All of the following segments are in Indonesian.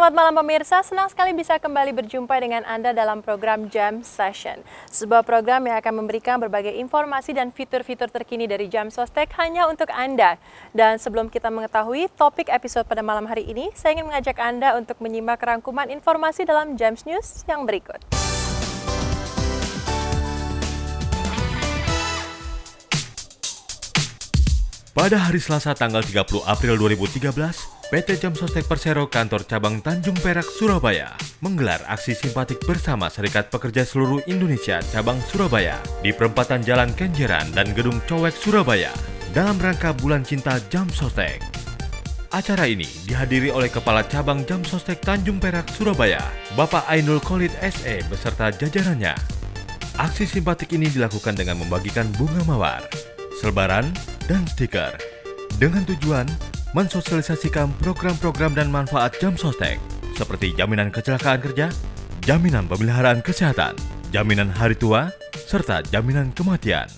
Selamat malam pemirsa, senang sekali bisa kembali berjumpa dengan Anda dalam program Jam Session. Sebuah program yang akan memberikan berbagai informasi dan fitur-fitur terkini dari Jam Sostek hanya untuk Anda. Dan sebelum kita mengetahui topik episode pada malam hari ini, saya ingin mengajak Anda untuk menyimak rangkuman informasi dalam Jams News yang berikut. Pada hari Selasa tanggal 30 April 2013, PT Jam Sostek Persero Kantor Cabang Tanjung Perak, Surabaya menggelar aksi simpatik bersama Serikat Pekerja Seluruh Indonesia Cabang Surabaya di perempatan Jalan Kenjeran dan Gedung Cowek, Surabaya dalam rangka Bulan Cinta Jam Sostek. Acara ini dihadiri oleh Kepala Cabang Jam Sostek Tanjung Perak, Surabaya, Bapak Ainul Khalid SE beserta jajarannya. Aksi simpatik ini dilakukan dengan membagikan bunga mawar, selebaran, dan stiker dengan tujuan mensosialisasikan program-program dan manfaat Jam Sostek seperti jaminan kecelakaan kerja, jaminan pemeliharaan kesehatan, jaminan hari tua, serta jaminan kematian.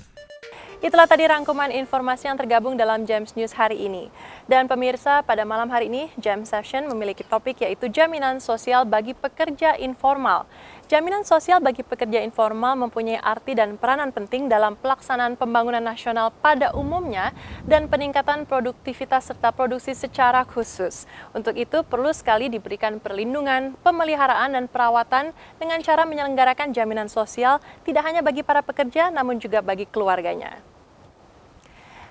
Itulah tadi rangkuman informasi yang tergabung dalam Jams News hari ini. Dan pemirsa, pada malam hari ini Jam Session memiliki topik yaitu jaminan sosial bagi pekerja informal. Jaminan sosial bagi pekerja informal mempunyai arti dan peranan penting dalam pelaksanaan pembangunan nasional pada umumnya dan peningkatan produktivitas serta produksi secara khusus. Untuk itu perlu sekali diberikan perlindungan, pemeliharaan dan perawatan dengan cara menyelenggarakan jaminan sosial tidak hanya bagi para pekerja namun juga bagi keluarganya.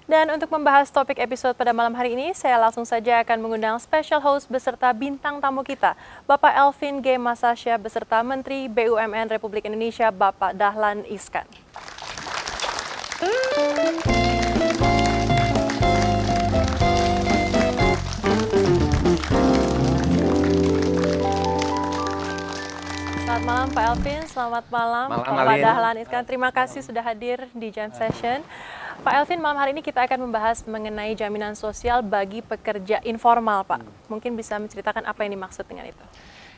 Dan untuk membahas topik episode pada malam hari ini, saya langsung saja akan mengundang special host beserta bintang tamu kita, Bapak Elvin G. Masasya beserta Menteri BUMN Republik Indonesia, Bapak Dahlan Iskan. Selamat malam Pak Elvin, selamat malam Bapak Dahlan Iskan. Terima kasih sudah hadir di Jam Session. Pak Elvin, malam hari ini kita akan membahas mengenai jaminan sosial bagi pekerja informal, Pak. Mungkin bisa menceritakan apa yang dimaksud dengan itu?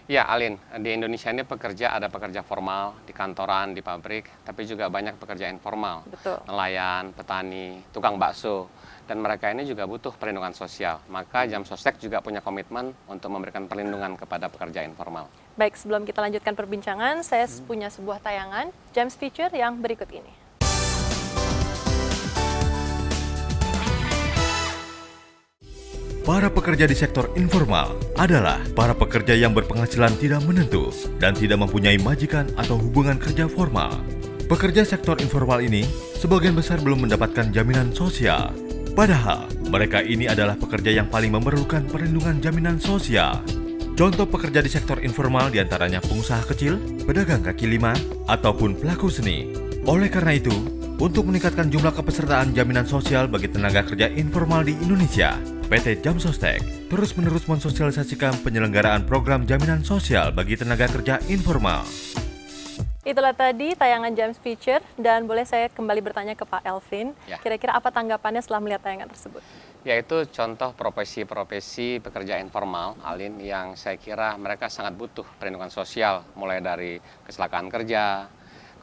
Ya, Alin, di Indonesia ini ada pekerja formal di kantoran, di pabrik, tapi juga banyak pekerja informal. Betul. Nelayan, petani, tukang bakso, dan mereka ini juga butuh perlindungan sosial. Maka Jam Sostek juga punya komitmen untuk memberikan perlindungan kepada pekerja informal. Baik, sebelum kita lanjutkan perbincangan, saya punya sebuah tayangan Jams Feature yang berikut ini. Para pekerja di sektor informal adalah para pekerja yang berpenghasilan tidak menentu dan tidak mempunyai majikan atau hubungan kerja formal. Pekerja sektor informal ini sebagian besar belum mendapatkan jaminan sosial. Padahal mereka ini adalah pekerja yang paling memerlukan perlindungan jaminan sosial. Contoh pekerja di sektor informal diantaranya pengusaha kecil, pedagang kaki lima, ataupun pelaku seni. Oleh karena itu, untuk meningkatkan jumlah kepesertaan jaminan sosial bagi tenaga kerja informal di Indonesia, PT Jam Sostek terus-menerus mensosialisasikan penyelenggaraan program jaminan sosial bagi tenaga kerja informal. Itulah tadi tayangan Jams Feature, dan boleh saya kembali bertanya ke Pak Elvin, kira-kira apa tanggapannya setelah melihat tayangan tersebut? Yaitu contoh profesi-profesi pekerja informal, Alin, yang saya kira mereka sangat butuh perlindungan sosial, mulai dari kecelakaan kerja,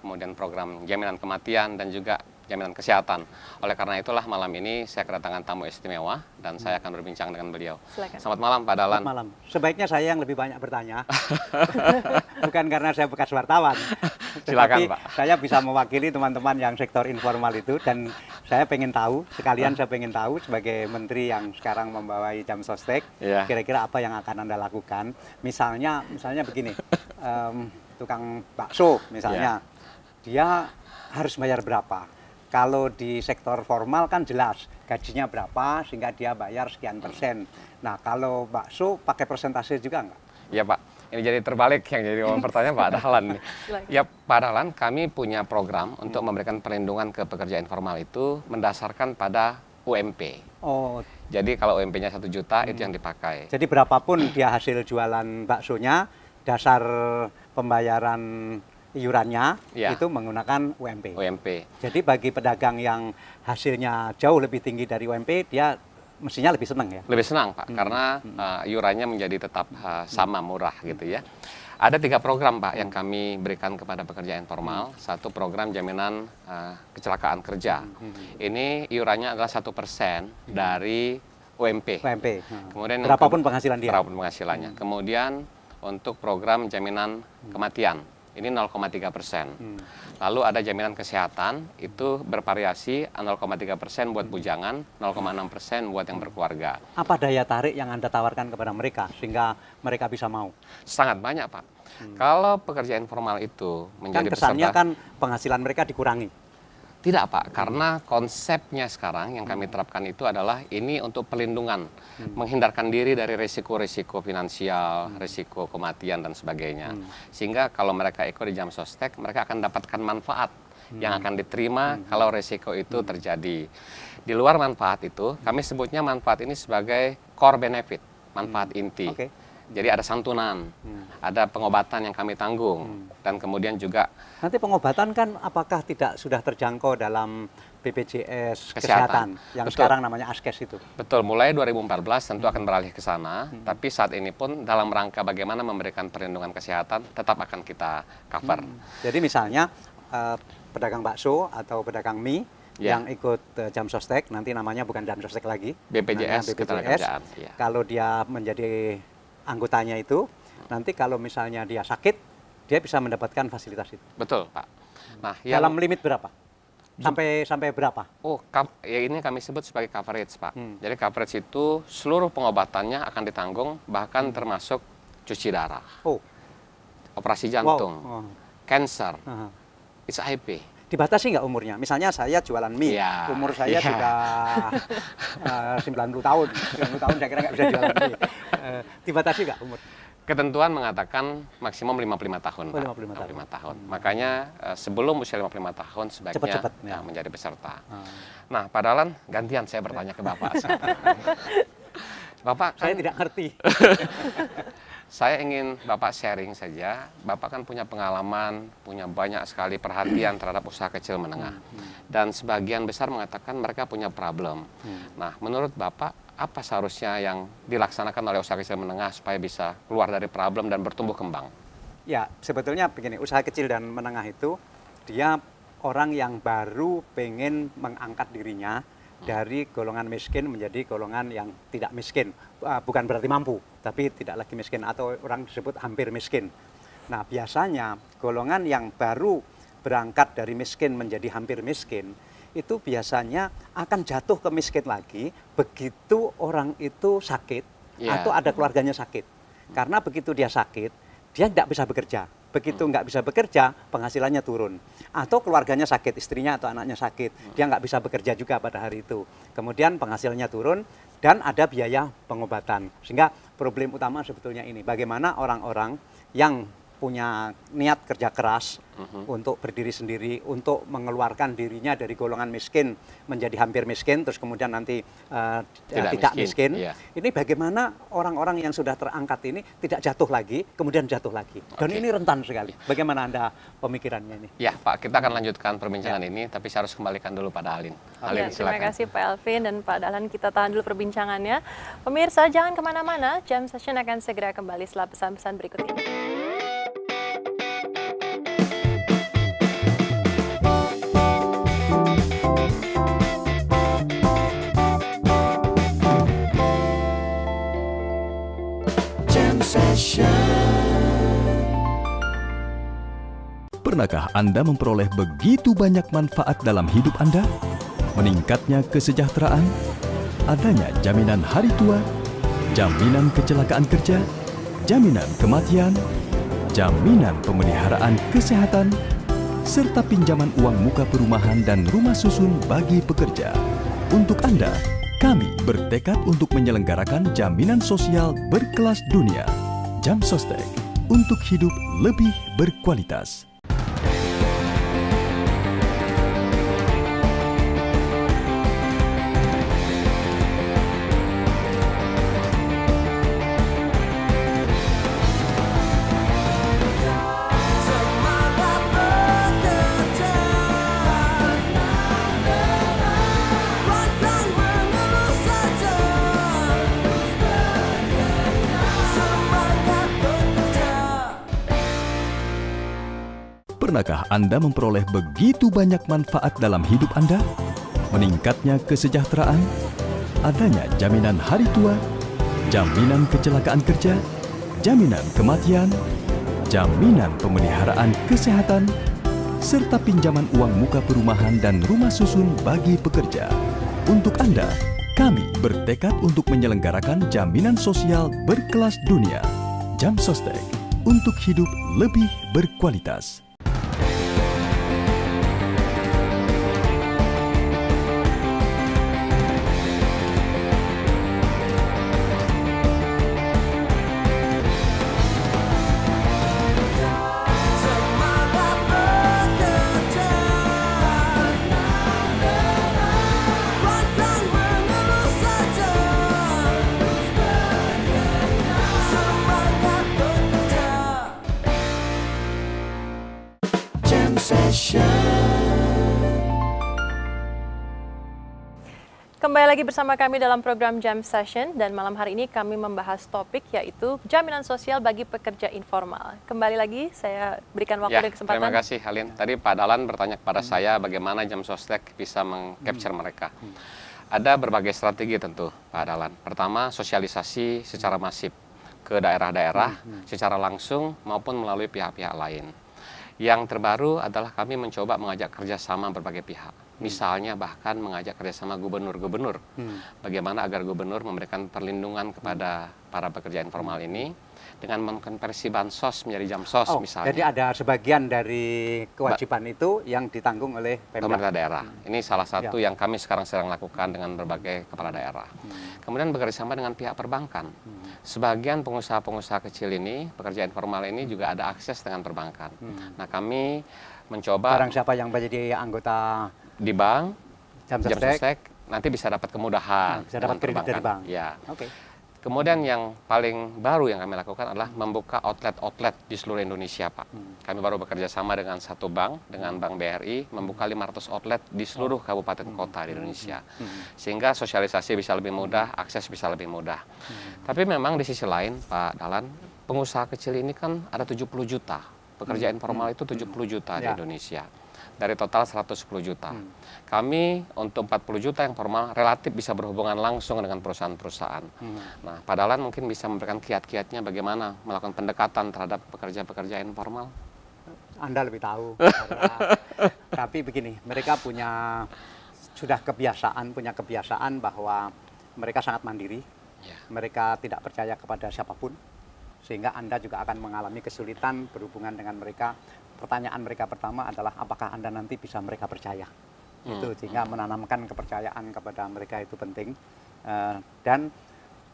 kemudian program jaminan kematian, dan juga jaminan kesehatan. Oleh karena itulah malam ini saya kedatangan tamu istimewa dan saya akan berbincang dengan beliau. Silakan. Selamat malam Pak Dahlan. Selamat malam. Sebaiknya saya yang lebih banyak bertanya. Bukan karena saya bekas wartawan. Silakan Tetapi Pak. saya bisa mewakili teman-teman yang sektor informal itu, dan saya pengen tahu, sekalian saya pengen tahu sebagai menteri yang sekarang membawai Jam Sostek, kira-kira apa yang akan Anda lakukan. Misalnya begini, tukang bakso misalnya, dia harus bayar berapa? Kalau di sektor formal kan jelas gajinya berapa sehingga dia bayar sekian persen. Nah, kalau bakso pakai persentase juga enggak? Iya Pak, ini jadi terbalik yang jadi pertanyaan Pak Dahlan. Ya Pak Dahlan, kami punya program untuk memberikan perlindungan ke pekerja informal itu mendasarkan pada UMP. Oh. Jadi kalau UMP-nya 1 juta itu yang dipakai. Jadi berapapun dia hasil jualan baksonya, dasar pembayaran iurannya itu menggunakan UMP. Jadi bagi pedagang yang hasilnya jauh lebih tinggi dari UMP, dia mestinya lebih senang ya? Lebih senang Pak, karena iurannya menjadi tetap sama murah gitu ya. Ada 3 program Pak yang kami berikan kepada pekerja informal. Satu program jaminan kecelakaan kerja. Ini iurannya adalah 1% dari UMP. Kemudian berapapun penghasilan dia. Berapapun penghasilannya. Kemudian untuk program jaminan kematian ini 0,3%. Lalu ada jaminan kesehatan itu bervariasi 0,3% buat bujangan, 0,6% buat yang berkeluarga. Apa daya tarik yang Anda tawarkan kepada mereka sehingga mereka bisa mau? Sangat banyak, Pak. Kalau pekerja informal itu menjadi kesannya peserta, kan penghasilan mereka dikurangi. Tidak, Pak, karena konsepnya sekarang yang kami terapkan itu adalah ini untuk perlindungan, menghindarkan diri dari risiko-risiko finansial, risiko kematian dan sebagainya. Sehingga kalau mereka ikut di Jam Sostek, mereka akan dapatkan manfaat yang akan diterima kalau risiko itu terjadi. Di luar manfaat itu, kami sebutnya manfaat ini sebagai core benefit, manfaat inti. Jadi ada santunan, ada pengobatan yang kami tanggung, dan kemudian juga nanti pengobatan kan apakah tidak sudah terjangkau dalam BPJS Kesehatan yang sekarang namanya Askes itu? Betul, mulai 2014 tentu akan beralih ke sana, tapi saat ini pun dalam rangka bagaimana memberikan perlindungan kesehatan tetap akan kita cover. Jadi misalnya pedagang bakso atau pedagang mie yang ikut Jam Sostek, nanti namanya bukan Jam Sostek lagi, BPJS Ketenagakerjaan. Kalau dia menjadi anggotanya itu, nanti kalau misalnya dia sakit, dia bisa mendapatkan fasilitas itu. Betul, Pak. Nah, dalam limit berapa? Sampai berapa? Oh, ya ini kami sebut sebagai coverage, Pak. Jadi coverage itu seluruh pengobatannya akan ditanggung, bahkan termasuk cuci darah, operasi jantung, cancer, HIV. Dibatasi nggak umurnya? Misalnya saya jualan mie, umur saya sudah 90 tahun. 90 tahun saya kira nggak bisa jualan mie. Dibatasi nggak umur? Ketentuan mengatakan maksimum 55 tahun. 55 tahun. Makanya sebelum usia 55 tahun sebaiknya menjadi peserta. Nah, Pak Dahlan, gantian saya bertanya ke Bapak. Bapak saya tidak ngerti. Saya ingin Bapak sharing saja. Bapak kan punya pengalaman, punya banyak sekali perhatian terhadap usaha kecil menengah. Dan sebagian besar mengatakan mereka punya problem. Nah, menurut Bapak, apa seharusnya yang dilaksanakan oleh usaha kecil menengah supaya bisa keluar dari problem dan bertumbuh kembang? Ya, sebetulnya begini, usaha kecil dan menengah itu, dia orang yang baru pengen mengangkat dirinya dari golongan miskin menjadi golongan yang tidak miskin. Bukan berarti mampu, tapi tidak lagi miskin, atau orang disebut hampir miskin. Nah, biasanya golongan yang baru berangkat dari miskin menjadi hampir miskin, itu biasanya akan jatuh ke miskin lagi begitu orang itu sakit atau ada keluarganya sakit. Karena begitu dia sakit, dia tidak bisa bekerja. Begitu nggak bisa bekerja, penghasilannya turun. Atau keluarganya sakit, istrinya atau anaknya sakit, dia nggak bisa bekerja juga pada hari itu. Kemudian penghasilannya turun dan ada biaya pengobatan. Sehingga problem utama sebetulnya ini, bagaimana orang-orang yang punya niat kerja keras untuk berdiri sendiri, untuk mengeluarkan dirinya dari golongan miskin menjadi hampir miskin, terus kemudian nanti tidak miskin. Ini bagaimana orang-orang yang sudah terangkat ini tidak jatuh lagi, kemudian jatuh lagi. Dan ini rentan sekali. Bagaimana Anda pemikirannya ini? Ya, Pak, kita akan lanjutkan perbincangan ini, tapi saya harus kembalikan dulu pada Alin. Alin, terima kasih Pak Elvin dan Pak Dahlan. Kita tahan dulu perbincangannya. Pemirsa, jangan kemana-mana. Jam Session akan segera kembali setelah pesan-pesan berikut ini. Pernahkah Anda memperoleh begitu banyak manfaat dalam hidup Anda? Meningkatnya kesejahteraan, adanya jaminan hari tua, jaminan kecelakaan kerja, jaminan kematian, jaminan pemeliharaan kesehatan, serta pinjaman uang muka perumahan dan rumah susun bagi pekerja. Untuk Anda, kami bertekad untuk menyelenggarakan jaminan sosial berkelas dunia. Jam Sostek, untuk hidup lebih berkualitas. Pernahkah Anda memperoleh begitu banyak manfaat dalam hidup Anda? Meningkatnya kesejahteraan, adanya jaminan hari tua, jaminan kecelakaan kerja, jaminan kematian, jaminan pemeliharaan kesehatan, serta pinjaman uang muka perumahan dan rumah susun bagi pekerja. Untuk Anda, kami bertekad untuk menyelenggarakan jaminan sosial berkelas dunia. Jam Sostek, untuk hidup lebih berkualitas. Kembali lagi bersama kami dalam program Jam Session, dan malam hari ini kami membahas topik yaitu jaminan sosial bagi pekerja informal. Kembali lagi saya berikan waktu dan kesempatan. Terima kasih Halin. Tadi Pak Dahlan bertanya kepada saya bagaimana Jam Sostek bisa meng-capture mereka. Ada berbagai strategi tentu Pak Dahlan. Pertama, sosialisasi secara masif ke daerah-daerah secara langsung maupun melalui pihak-pihak lain. Yang terbaru adalah kami mencoba mengajak kerjasama berbagai pihak. Misalnya bahkan mengajak kerjasama gubernur-gubernur. Bagaimana agar gubernur memberikan perlindungan kepada para pekerja informal ini dengan mengkonversi bansos menjadi jamsos misalnya. Jadi ada sebagian dari kewajiban itu yang ditanggung oleh pemerintah daerah. Ini salah satu yang kami sekarang sedang lakukan dengan berbagai kepala daerah. Kemudian bekerjasama dengan pihak perbankan. Sebagian pengusaha-pengusaha kecil ini, pekerja informal ini juga ada akses dengan perbankan. Nah, kami mencoba barang siapa yang menjadi anggota di bank, Jam Sostek nanti bisa dapat kemudahan. Bisa dapat kredit dari bank. Ya. Kemudian yang paling baru yang kami lakukan adalah membuka outlet-outlet di seluruh Indonesia, Pak. Kami baru bekerja sama dengan satu bank, dengan Bank BRI, membuka 500 outlet di seluruh kabupaten kota di Indonesia. Sehingga sosialisasi bisa lebih mudah, akses bisa lebih mudah. Tapi memang di sisi lain, Pak Dahlan, pengusaha kecil ini kan ada 70 juta. Pekerja informal itu 70 juta di Indonesia. Dari total 110 juta. Kami untuk 40 juta yang formal relatif bisa berhubungan langsung dengan perusahaan-perusahaan. Nah, Pak Dahlan mungkin bisa memberikan kiat-kiatnya bagaimana melakukan pendekatan terhadap pekerja-pekerja informal. Anda lebih tahu. Tapi begini, mereka sudah punya kebiasaan bahwa mereka sangat mandiri. Mereka tidak percaya kepada siapapun. Sehingga Anda juga akan mengalami kesulitan berhubungan dengan mereka. Pertanyaan mereka pertama adalah apakah Anda nanti bisa mereka percaya. Itu sehingga menanamkan kepercayaan kepada mereka itu penting. Dan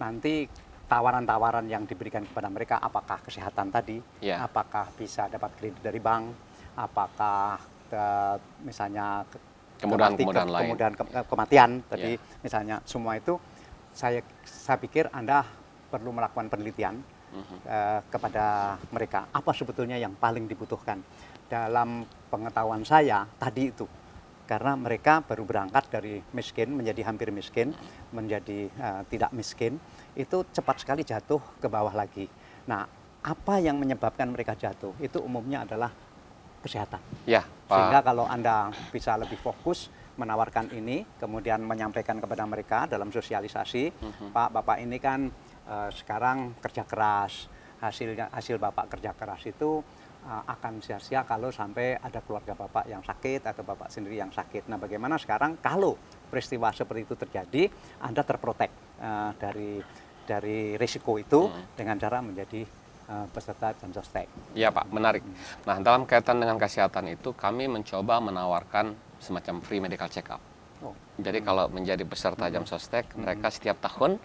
nanti tawaran-tawaran yang diberikan kepada mereka, apakah kesehatan tadi, apakah bisa dapat kredit dari bank, apakah misalnya kemudahan kematian tadi, misalnya semua itu saya pikir Anda perlu melakukan penelitian kepada mereka, apa sebetulnya yang paling dibutuhkan. Dalam pengetahuan saya tadi itu, karena mereka baru berangkat dari miskin menjadi hampir miskin, menjadi tidak miskin, itu cepat sekali jatuh ke bawah lagi. Nah, apa yang menyebabkan mereka jatuh? Itu umumnya adalah kesehatan. Ya, Pak. Sehingga kalau Anda bisa lebih fokus menawarkan ini, kemudian menyampaikan kepada mereka dalam sosialisasi, Pak, Bapak ini kan sekarang kerja keras, hasil Bapak kerja keras itu akan sia-sia kalau sampai ada keluarga Bapak yang sakit atau Bapak sendiri yang sakit. Nah, bagaimana sekarang kalau peristiwa seperti itu terjadi, Anda terprotek dari risiko itu dengan cara menjadi peserta Jam Sostek. Iya Pak, menarik. Nah, dalam kaitan dengan kesehatan itu kami mencoba menawarkan semacam free medical check-up. Jadi kalau menjadi peserta Jam Sostek, mereka setiap tahun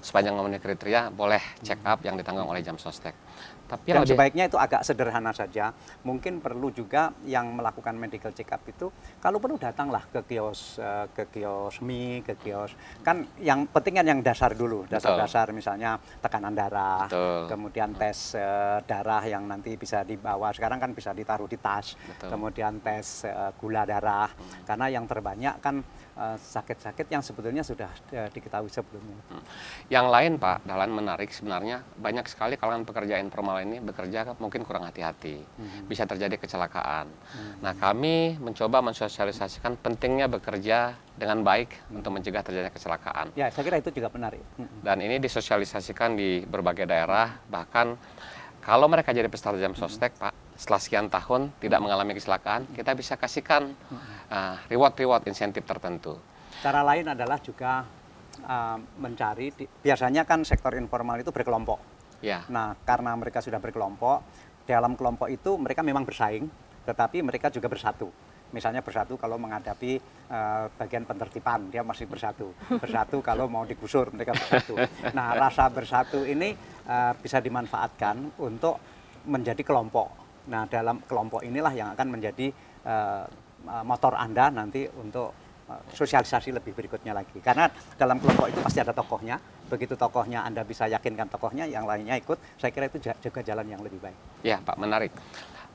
sepanjang memenuhi kriteria boleh check up yang ditanggung oleh Jam Sostek. Tapi dan sebaiknya itu agak sederhana saja. Mungkin perlu juga yang melakukan medical check up itu, kalau perlu datanglah ke kios mie, ke kios. Kan yang penting kan yang dasar dulu, dasar-dasar misalnya tekanan darah, kemudian tes darah yang nanti bisa dibawa. Sekarang kan bisa ditaruh di tas, kemudian tes gula darah. Karena yang terbanyak kan sakit-sakit yang sebetulnya sudah diketahui sebelumnya. Yang lain Pak, Dahlan, menarik sebenarnya banyak sekali kalangan pekerja informal ini bekerja mungkin kurang hati-hati, bisa terjadi kecelakaan. Nah, kami mencoba mensosialisasikan pentingnya bekerja dengan baik untuk mencegah terjadinya kecelakaan. Ya, saya kira itu juga menarik. Dan ini disosialisasikan di berbagai daerah, bahkan kalau mereka jadi peserta jam sostek, Pak, setelah sekian tahun tidak mengalami kecelakaan, kita bisa kasihkan reward insentif tertentu. Cara lain adalah juga mencari, biasanya kan sektor informal itu berkelompok. Ya. Nah, karena mereka sudah berkelompok, dalam kelompok itu mereka memang bersaing, tetapi mereka juga bersatu. Misalnya bersatu kalau menghadapi bagian penertiban, dia masih bersatu. Bersatu kalau mau digusur, mereka bersatu. Nah, rasa bersatu ini bisa dimanfaatkan untuk menjadi kelompok. Nah, dalam kelompok inilah yang akan menjadi motor Anda nanti untuk sosialisasi lebih berikutnya lagi. Karena dalam kelompok itu pasti ada tokohnya. Begitu tokohnya Anda bisa yakinkan tokohnya, yang lainnya ikut. Saya kira itu juga jalan yang lebih baik. Ya, Pak, menarik.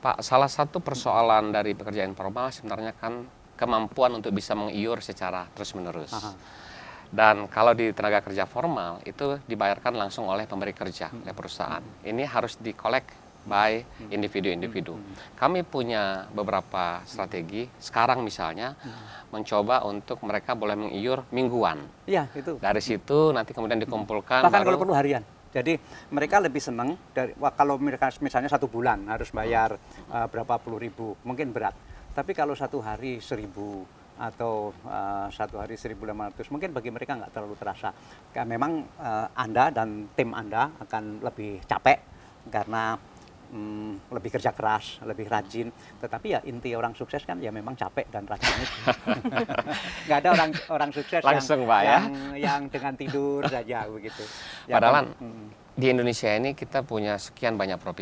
Pak, salah satu persoalan dari pekerja informal sebenarnya kan kemampuan untuk bisa mengiur secara terus-menerus. Dan kalau di tenaga kerja formal itu dibayarkan langsung oleh pemberi kerja, oleh perusahaan. Ini harus dikolek by individu-individu. Kami punya beberapa strategi. Sekarang misalnya mencoba untuk mereka boleh mengiur mingguan. Iya, itu. Dari situ nanti kemudian dikumpulkan. Bahkan kalau perlu harian. Jadi mereka lebih senang kalau mereka misalnya 1 bulan harus bayar berapa puluh ribu, mungkin berat. Tapi kalau 1 hari 1.000 atau 1 hari 1.500, mungkin bagi mereka nggak terlalu terasa. Memang Anda dan tim Anda akan lebih capek karena lebih kerja keras, lebih rajin. Tetapi ya inti orang sukses kan ya memang capek dan rajin itu. Nggak ada orang sukses langsung, Pak, yang dengan tidur saja begitu. Padahal di Indonesia ini kita punya sekian banyak profesi.